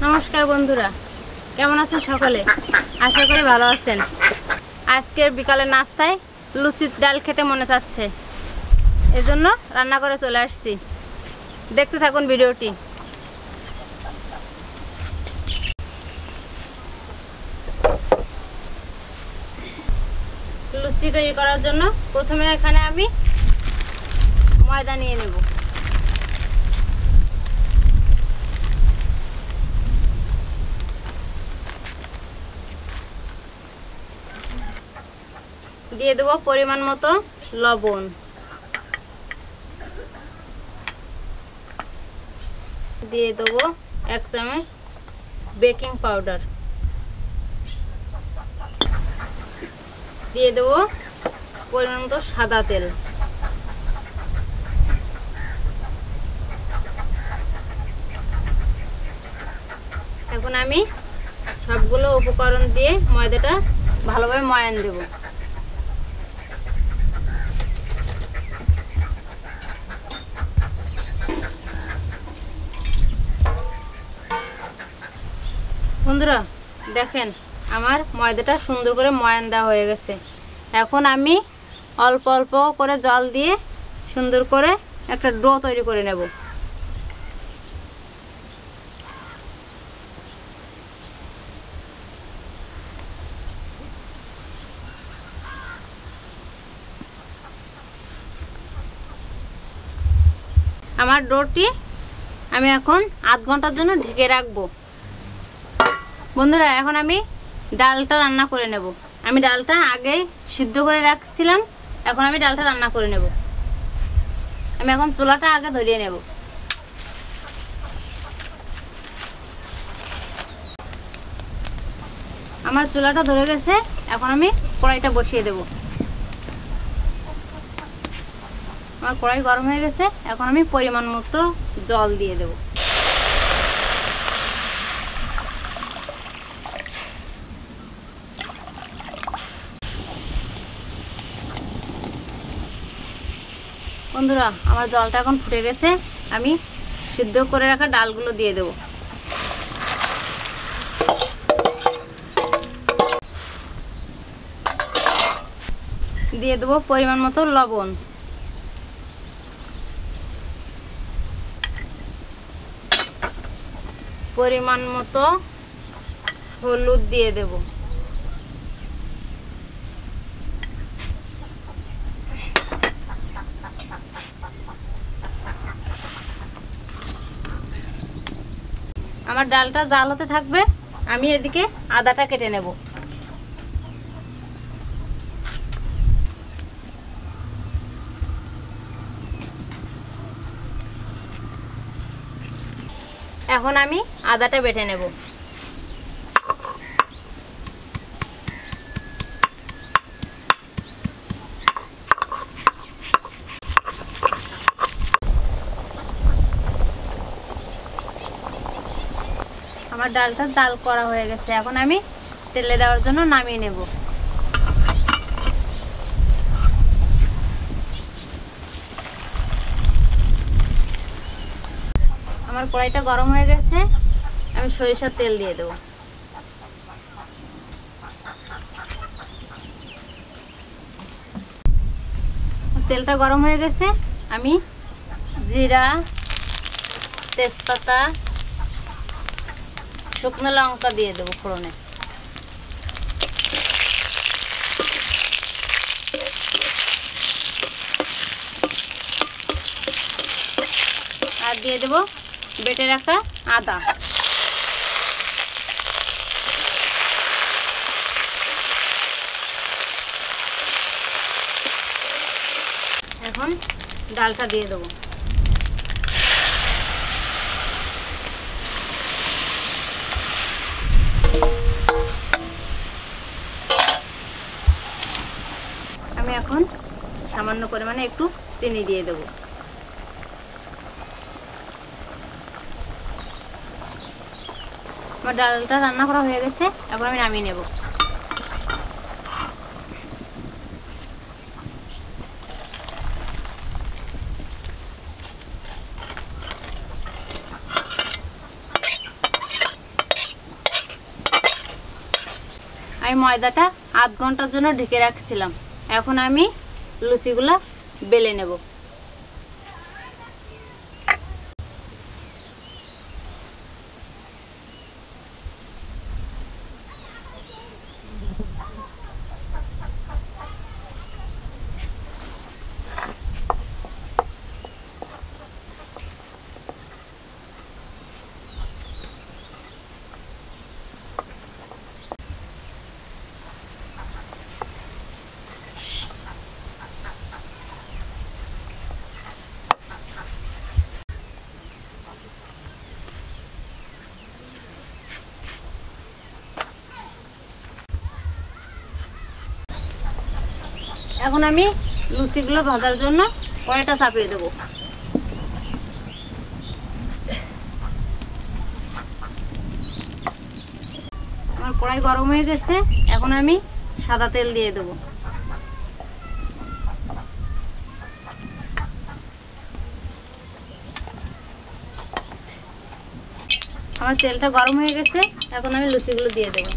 নমস্কার বন্ধুরা, কেমন আছেন সকলে? আশা করি ভালো আছেন। আজকের বিকালে নাস্তায় লুচির ডাল খেতে মনে চাচ্ছে, এজন্য রান্না করে চলে আসছি। দেখতে থাকুন ভিডিওটি। লুচি তৈরি করার জন্য প্রথমে এখানে আমি ময়দা নিয়ে নেব। দিয়ে দেব পরিমাণ মতো লবণ, দিয়ে দেব 1 চামচ বেকিং পাউডার, দিয়ে দেব পরিমাণ মতো সাদা তেল, এখন আমি সবগুলো উপকরণ দিয়ে ময়দাটা ভালোভাবে ময়ান দেব। বন্ধুরা দেখেন, আমার ময়দাটা সুন্দর করে ময়ান দেওয়া হয়ে গেছে। এখন আমি অল্প অল্প করে জল দিয়ে সুন্দর করে একটা ডো তৈরি করে নেব। আমার ডোটি আমি এখন আধ ঘন্টার জন্য ঢেকে রাখবো। বন্ধুরা এখন আমি ডালটা রান্না করে নেব। আমি ডালটা আগে সিদ্ধ করে রাখছিলাম, এখন আমি ডালটা রান্না করে নেব। আমি এখন চুলাটা আগে ধরিয়ে নেব। আমার চুলাটা ধরে গেছে, এখন আমি কড়াইটা বসিয়ে দেব। আমার কড়াই গরম হয়ে গেছে, এখন আমি পরিমাণ মতো জল দিয়ে দেব। বন্ধুরা আমার জলটা এখন ফুটে গেছে, আমি সিদ্ধ করে রাখা ডালগুলো দিয়ে দেব। দিয়ে দেব পরিমাণ মতো লবণ, পরিমাণ মতো হলুদ দিয়ে দেব, আমার ডালটা জাল হতে থাকবে, আমি এদিকে আদাটা কেটে নেব। এখন আমি আদাটা বেটে নেব। আমার ডালটা জাল করা হয়ে গেছে, এখন আমি তেলে দেওয়ার জন্য নামিয়ে নেব। আমার কড়াইটা গরম হয়ে গেছে, আমি সরিষার তেল দিয়ে দেব। তেলটা গরম হয়ে গেছে, আমি জিরা, তেজপাতা, শুকনো লঙ্কা দিয়ে দেবো ফোড়নে। আর দিয়ে দেবো বেটে রাখা আদা। এখন ডালটা দিয়ে দেবো। আমি এখন সামান্য পরিমাণে একটু চিনি দিয়ে দেব। আমার ডালটা রান্না করা হয়ে গেছে, এখন আমি নামিয়ে নেব। আমি ময়দাটা আধ ঘন্টার জন্য ঢেকে রাখছিলাম। এখন আমি লুচিগুলো বেলে নেব। এখন আমি লুচিগুলো ভাজার জন্য কড়াইটা চাপিয়ে দেব। আমার কড়াই গরম হয়ে গেছে, এখন আমি সাদা তেল দিয়ে দেব। আমার তেলটা গরম হয়ে গেছে, এখন আমি লুচিগুলো দিয়ে দেব।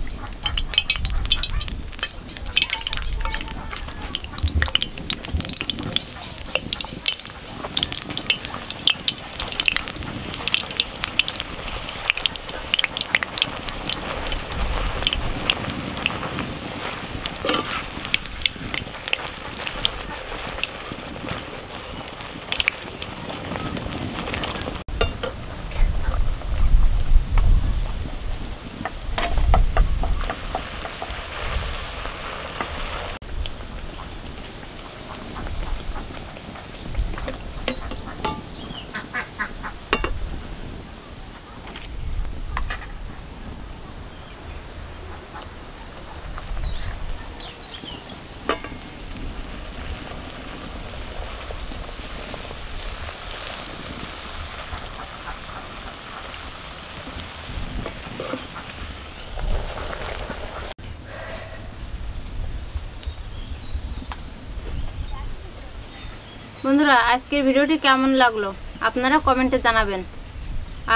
বন্ধুরা, আজকের ভিডিওটি কেমন লাগলো আপনারা কমেন্টে জানাবেন।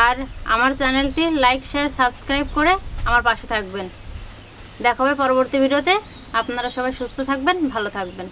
আর আমার চ্যানেলটি লাইক, শেয়ার, সাবস্ক্রাইব করে আমার পাশে থাকবেন। দেখা হবে পরবর্তী ভিডিওতে। আপনারা সবাই সুস্থ থাকবেন, ভালো থাকবেন।